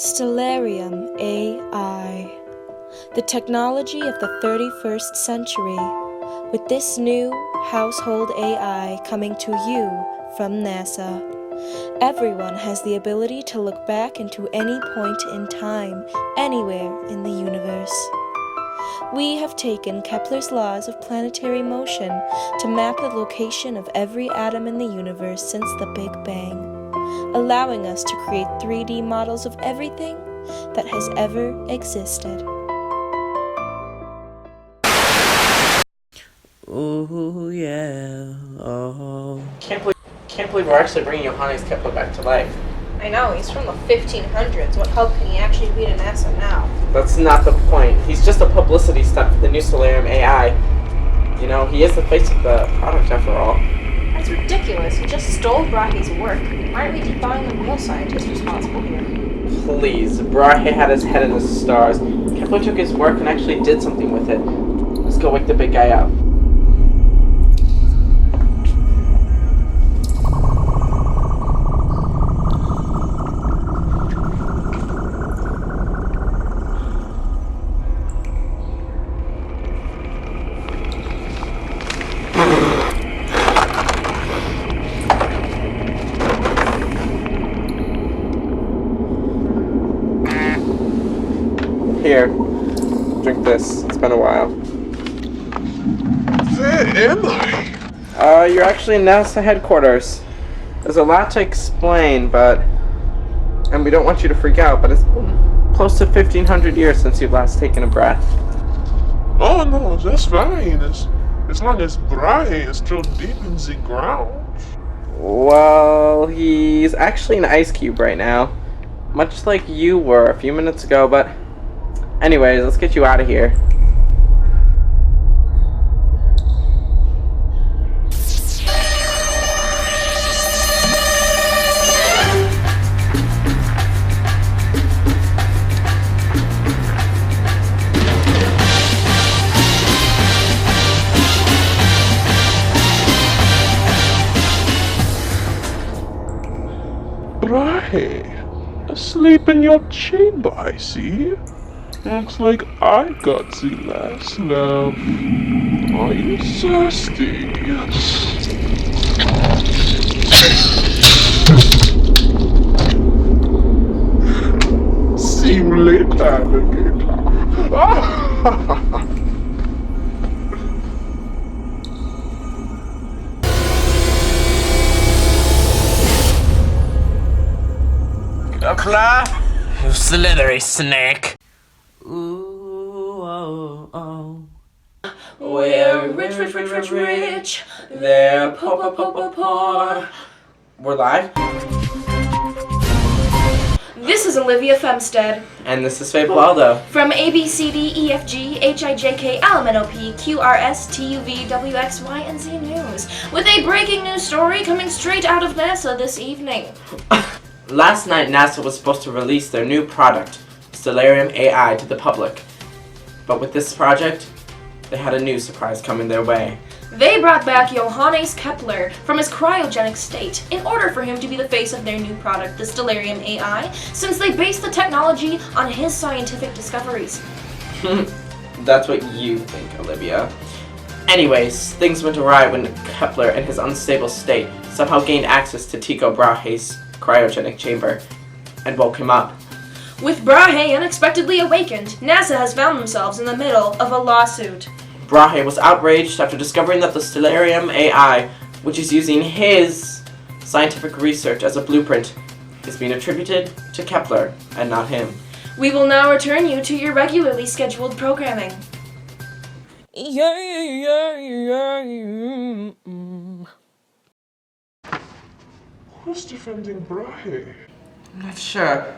Stellarium AI, the technology of the 31st century, with this new household AI coming to you from NASA. Everyone has the ability to look back into any point in time, anywhere in the universe. We have taken Kepler's laws of planetary motion to map the location of every atom in the universe since the Big Bang, allowing us to create 3D models of everything that has ever existed. Ooh, yeah, oh. Can't believe we're actually bringing Johannes Kepler back to life. I know, he's from the 1500s. What help can he actually be to NASA now? That's not the point. He's just a publicity stunt for the new Stellarium AI. You know, he is the face of the product after all. That's ridiculous. He just stole Brahe's work. Why aren't we defying the real scientist responsible here? Please, Brahe had his head in the stars. Kepler took his work and actually did something with it. Let's go wake the big guy up. Here, drink this. It's been a while. Where am I? You're actually in NASA headquarters. There's a lot to explain, and we don't want you to freak out, but it's been close to 1,500 years since you've last taken a breath. Oh no, that's fine. As long as Brahe is still deep in the ground. Well, he's actually an ice cube right now. Much like you were a few minutes ago, but anyways, let's get you out of here. Brahe, asleep in your chamber, I see. Looks like I got the last laugh. Are you thirsty? See you later, alligator. Kepler, you slithery snake. Ooh, oh, oh. We're rich. They're poor. We're live, This is Olivia Femstead and this is Faye Aldo. from ABCDEFGHIJKLMNOP QRSTUVWXY and Z News with a breaking news story coming straight out of NASA this evening. Last night, NASA was supposed to release their new product, Stellarium AI, to the public. But with this project, they had a new surprise coming their way. They brought back Johannes Kepler from his cryogenic state in order for him to be the face of their new product, the Stellarium AI, since they based the technology on his scientific discoveries. That's what you think, Olivia. Anyways, things went awry when Kepler, in his unstable state, somehow gained access to Tycho Brahe's cryogenic chamber and woke him up. With Brahe unexpectedly awakened, NASA has found themselves in the middle of a lawsuit. Brahe was outraged after discovering that the Stellarium AI, which is using his scientific research as a blueprint, is being attributed to Kepler and not him. We will now return you to your regularly scheduled programming. Who's defending Brahe? I'm not sure.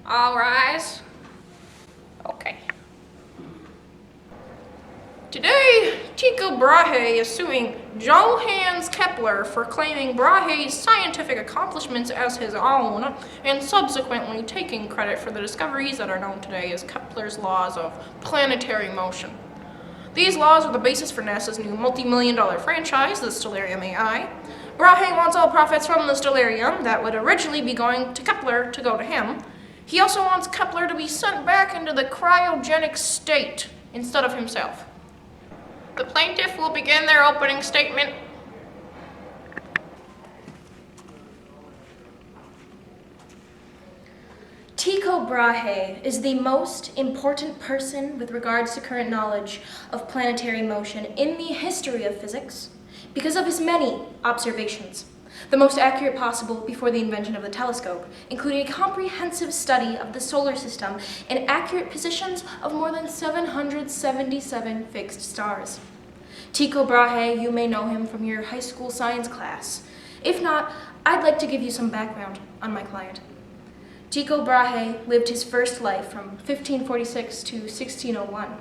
All rise. Okay. Today, Tycho Brahe is suing Johannes Kepler for claiming Brahe's scientific accomplishments as his own and subsequently taking credit for the discoveries that are known today as Kepler's laws of planetary motion. These laws are the basis for NASA's new multi-million-dollar franchise, the Stellarium AI. Brahe wants all profits from the Stellarium that would originally be going to Kepler to go to him. He also wants Kepler to be sent back into the cryogenic state instead of himself. The plaintiff will begin their opening statement. Tycho Brahe is the most important person with regards to current knowledge of planetary motion in the history of physics because of his many observations, the most accurate possible before the invention of the telescope, including a comprehensive study of the solar system and accurate positions of more than 777 fixed stars. Tycho Brahe, you may know him from your high school science class. If not, I'd like to give you some background on my client. Tycho Brahe lived his first life from 1546 to 1601.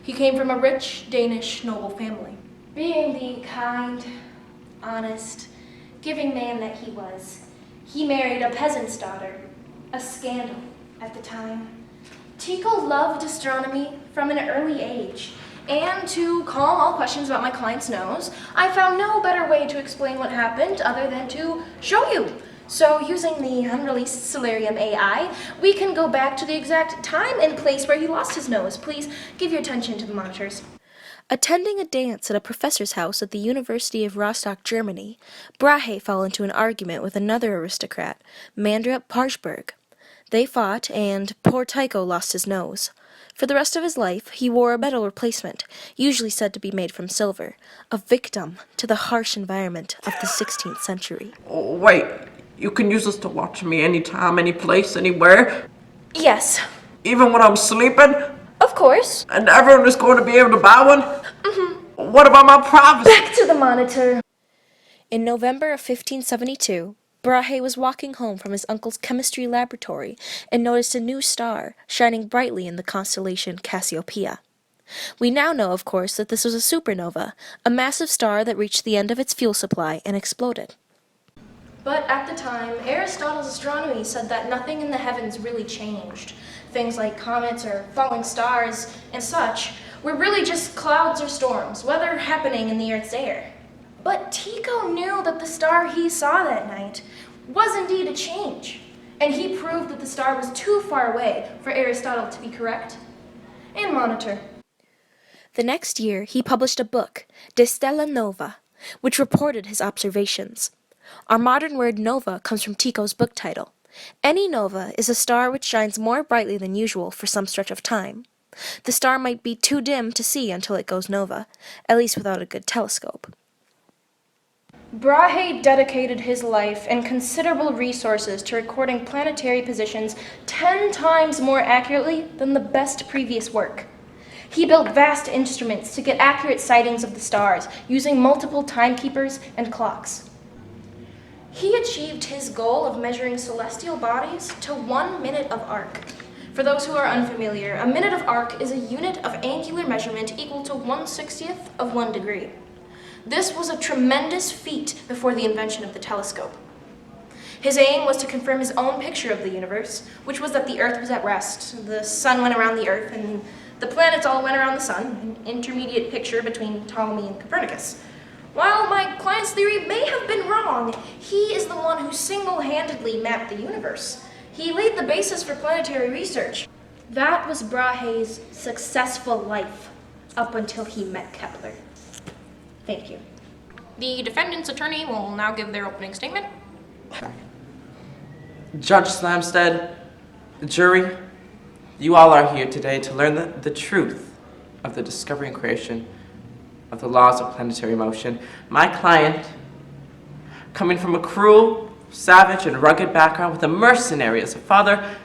He came from a rich Danish noble family. Being the kind, honest, giving man that he was, he married a peasant's daughter, a scandal at the time. Tycho loved astronomy from an early age, and to calm all questions about my client's nose, I found no better way to explain what happened other than to show you. So using the unreleased Stellarium AI, we can go back to the exact time and place where he lost his nose. Please give your attention to the monitors. Attending a dance at a professor's house at the University of Rostock, Germany, Brahe fell into an argument with another aristocrat, Mandrup Parsberg. They fought, and poor Tycho lost his nose. For the rest of his life, he wore a metal replacement, usually said to be made from silver, a victim to the harsh environment of the 16th century. Oh, wait, you can use this to watch me anytime, any place, anywhere? Yes, Even when I'm sleeping? of course. And everyone is going to be able to buy one? What about my privacy? Back to the monitor. In November of 1572, Brahe was walking home from his uncle's chemistry laboratory and noticed a new star shining brightly in the constellation Cassiopeia. We now know, of course, that this was a supernova, a massive star that reached the end of its fuel supply and exploded. But at the time, Aristotle's astronomy said that nothing in the heavens really changed. Things like comets or falling stars and such were really just clouds or storms, weather happening in the Earth's air. But Tycho knew that the star he saw that night was indeed a change, and he proved that the star was too far away for Aristotle to be correct. And monitor. The next year, he published a book, De Stella Nova, which reported his observations. Our modern word nova comes from Tycho's book title. Any nova is a star which shines more brightly than usual for some stretch of time. The star might be too dim to see until it goes nova, at least without a good telescope. Brahe dedicated his life and considerable resources to recording planetary positions 10 times more accurately than the best previous work. He built vast instruments to get accurate sightings of the stars using multiple timekeepers and clocks. He achieved his goal of measuring celestial bodies to 1 minute of arc. For those who are unfamiliar, a minute of arc is a unit of angular measurement equal to 1/60th of 1 degree. This was a tremendous feat before the invention of the telescope. His aim was to confirm his own picture of the universe, which was that the Earth was at rest, the sun went around the Earth, and the planets all went around the sun, an intermediate picture between Ptolemy and Copernicus. While my client's theory may have been wrong, he is the one who single-handedly mapped the universe. He laid the basis for planetary research. That was Brahe's successful life up until he met Kepler. Thank you. The defendant's attorney will now give their opening statement. Judge Slamstead, the jury, you all are here today to learn the truth of the discovery and creation of the laws of planetary motion. My client, coming from a cruel, savage, and rugged background with a mercenary as a father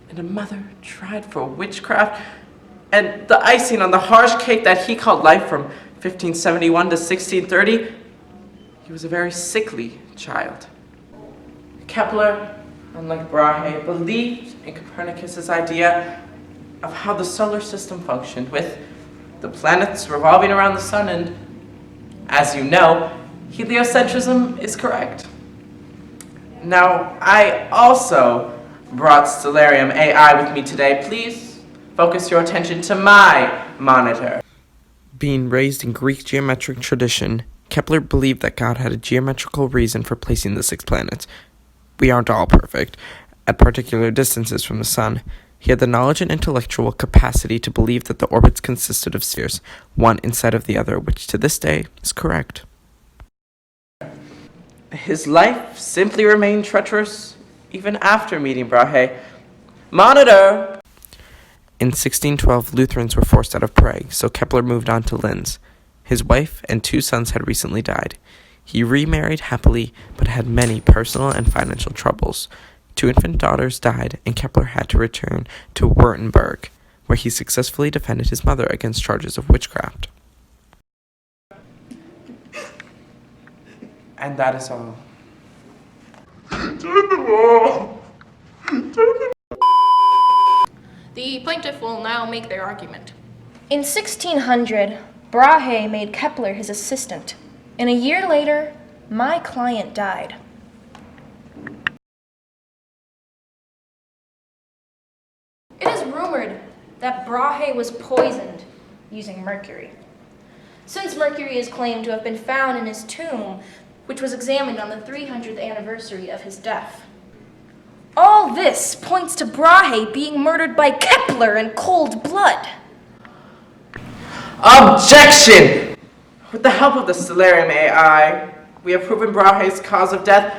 and a mother tried for witchcraft, and the icing on the harsh cake that he called life from 1571 to 1630, he was a very sickly child. Kepler, unlike Brahe, believed in Copernicus's idea of how the solar system functioned, with the planets revolving around the sun, and as you know, heliocentrism is correct. Now, I also brought Stellarium AI with me today. Please focus your attention to my monitor. Being raised in Greek geometric tradition, Kepler believed that God had a geometrical reason for placing the 6 planets. We aren't all perfect. At particular distances from the sun, he had the knowledge and intellectual capacity to believe that the orbits consisted of spheres, one inside of the other, which to this day is correct. His life simply remained treacherous even after meeting Brahe. Monitor! In 1612, Lutherans were forced out of Prague, so Kepler moved on to Linz. His wife and 2 sons had recently died. He remarried happily, but had many personal and financial troubles. 2 infant daughters died, and Kepler had to return to Württemberg, where he successfully defended his mother against charges of witchcraft. And that is all. The plaintiff will now make their argument. In 1600, Brahe made Kepler his assistant, and a year later, my client died. It is rumored that Brahe was poisoned using mercury. Since mercury is claimed to have been found in his tomb, which was examined on the 300th anniversary of his death. All this points to Brahe being murdered by Kepler in cold blood. Objection! With the help of the Stellarium AI, we have proven Brahe's cause of death,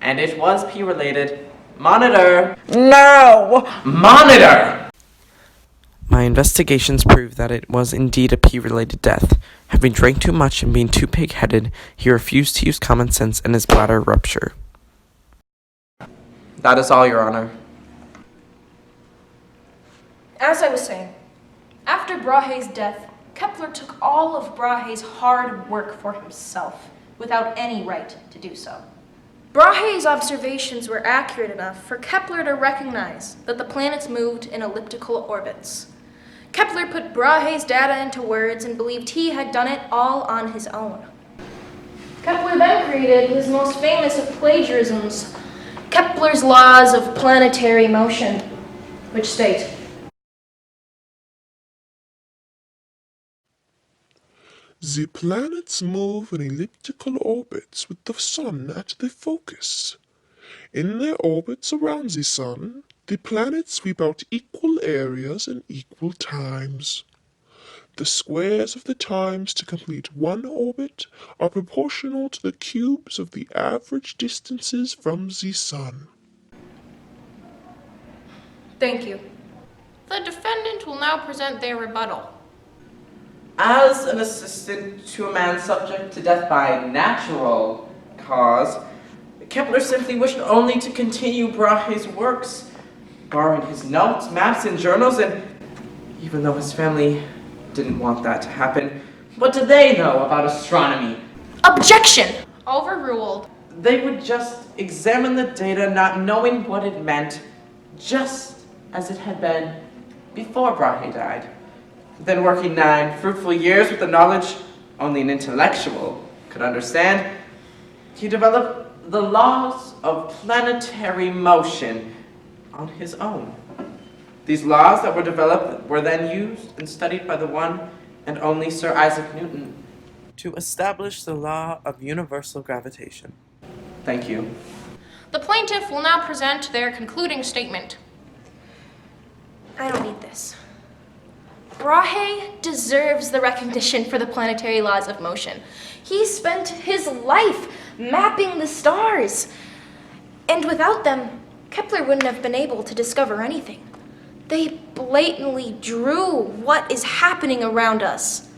and it was P-related. Monitor! No! Monitor! My investigations prove that it was indeed a P-related death. Having drank too much and being too pig-headed, he refused to use common sense and his bladder ruptured. That is all, Your Honor. As I was saying, after Brahe's death, Kepler took all of Brahe's hard work for himself, without any right to do so. Brahe's observations were accurate enough for Kepler to recognize that the planets moved in elliptical orbits. Kepler put Brahe's data into words and believed he had done it all on his own. Kepler then created his most famous of plagiarisms, Kepler's laws of planetary motion, which state, The planets move in elliptical orbits with the sun at the focus. In their orbits around the sun, the planets sweep out equal areas in equal times. The squares of the times to complete one orbit are proportional to the cubes of the average distances from the sun. thank you. The defendant will now present their rebuttal. As an assistant to a man subject to death by natural cause, Kepler simply wished only to continue Brahe's works, borrowing his notes, maps, and journals, and even though his family didn't want that to happen, what did they know about astronomy? Objection! Overruled. They would just examine the data not knowing what it meant, just as it had been before Brahe died. Then working 9 fruitful years with the knowledge only an intellectual could understand, he developed the laws of planetary motion on his own. These laws that were developed were then used and studied by the one and only Sir Isaac Newton to establish the law of universal gravitation. Thank you. The plaintiff will now present their concluding statement. I don't need this. Brahe deserves the recognition for the planetary laws of motion. He spent his life mapping the stars. And without them, Kepler wouldn't have been able to discover anything. They blatantly drew what is happening around us.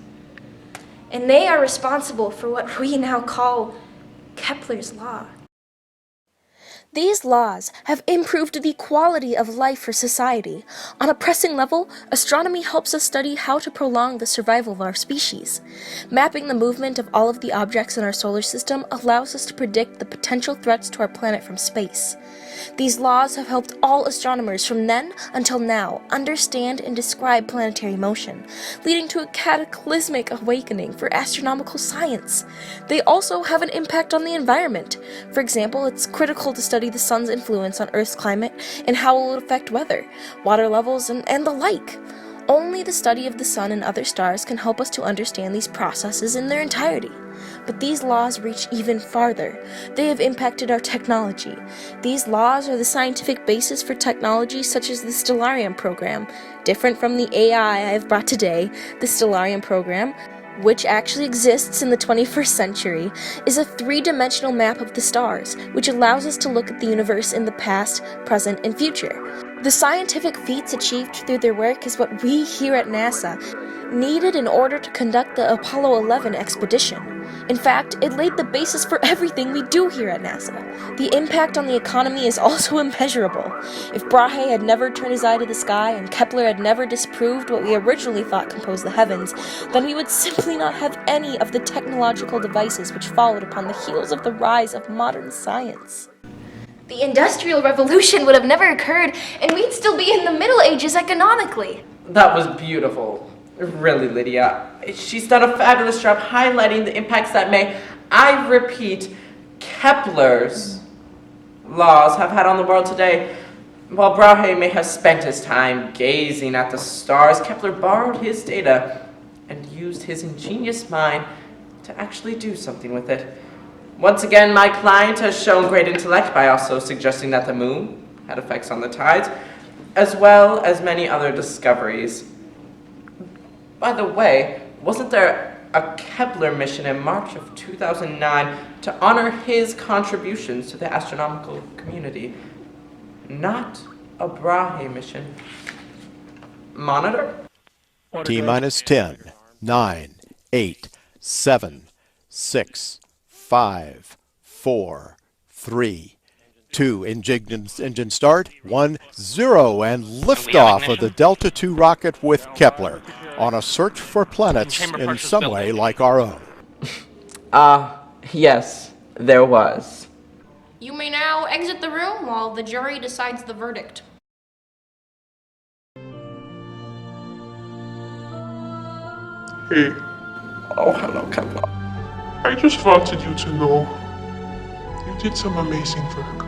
And they are responsible for what we now call Kepler's law. These laws have improved the quality of life for society. On a pressing level, astronomy helps us study how to prolong the survival of our species. Mapping the movement of all of the objects in our solar system allows us to predict the potential threats to our planet from space. These laws have helped all astronomers from then until now understand and describe planetary motion, leading to a cataclysmic awakening for astronomical science. They also have an impact on the environment. For example, it's critical to study the sun's influence on Earth's climate and how it will affect weather, water levels, and the like. Only the study of the sun and other stars can help us to understand these processes in their entirety. But these laws reach even farther. They have impacted our technology. These laws are the scientific basis for technology such as the Stellarium program. Different from the AI I have brought today, the Stellarium program, which actually exists in the 21st century, is a three-dimensional map of the stars, which allows us to look at the universe in the past, present, and future. The scientific feats achieved through their work is what we here at NASA needed in order to conduct the Apollo 11 expedition. In fact, it laid the basis for everything we do here at NASA. The impact on the economy is also immeasurable. If Brahe had never turned his eye to the sky and Kepler had never disproved what we originally thought composed the heavens, then we would simply not have any of the technological devices which followed upon the heels of the rise of modern science. The Industrial Revolution would have never occurred, and we'd still be in the Middle Ages economically. That was beautiful. Really, Lydia. She's done a fabulous job highlighting the impacts that may, I repeat, Kepler's laws have had on the world today. While Brahe may have spent his time gazing at the stars, Kepler borrowed his data and used his ingenious mind to actually do something with it. Once again, my client has shown great intellect by also suggesting that the moon had effects on the tides, as well as many other discoveries. By the way, wasn't there a Kepler mission in March of 2009 to honor his contributions to the astronomical community? Not a Brahe mission. Monitor? T-minus 10, 9, 8, 7, 6, 5, 4, 3, 2, engine start, 1, 0, and liftoff of the Delta II rocket with Kepler on a search for planets in some way like our own. Yes, there was. You may now exit the room while the jury decides the verdict. Hey, Oh, hello, Kepler. I just wanted you to know you did some amazing work.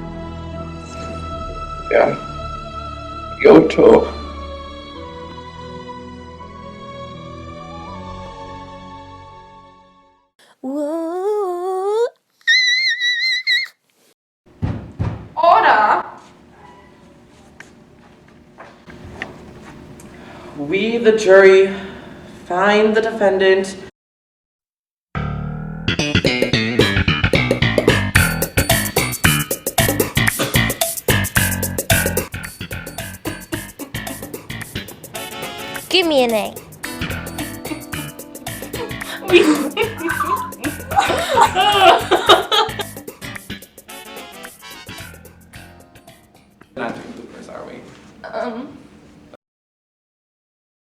Yeah. You too. Whoa. Order! We, the jury, find the defendant Give me an A.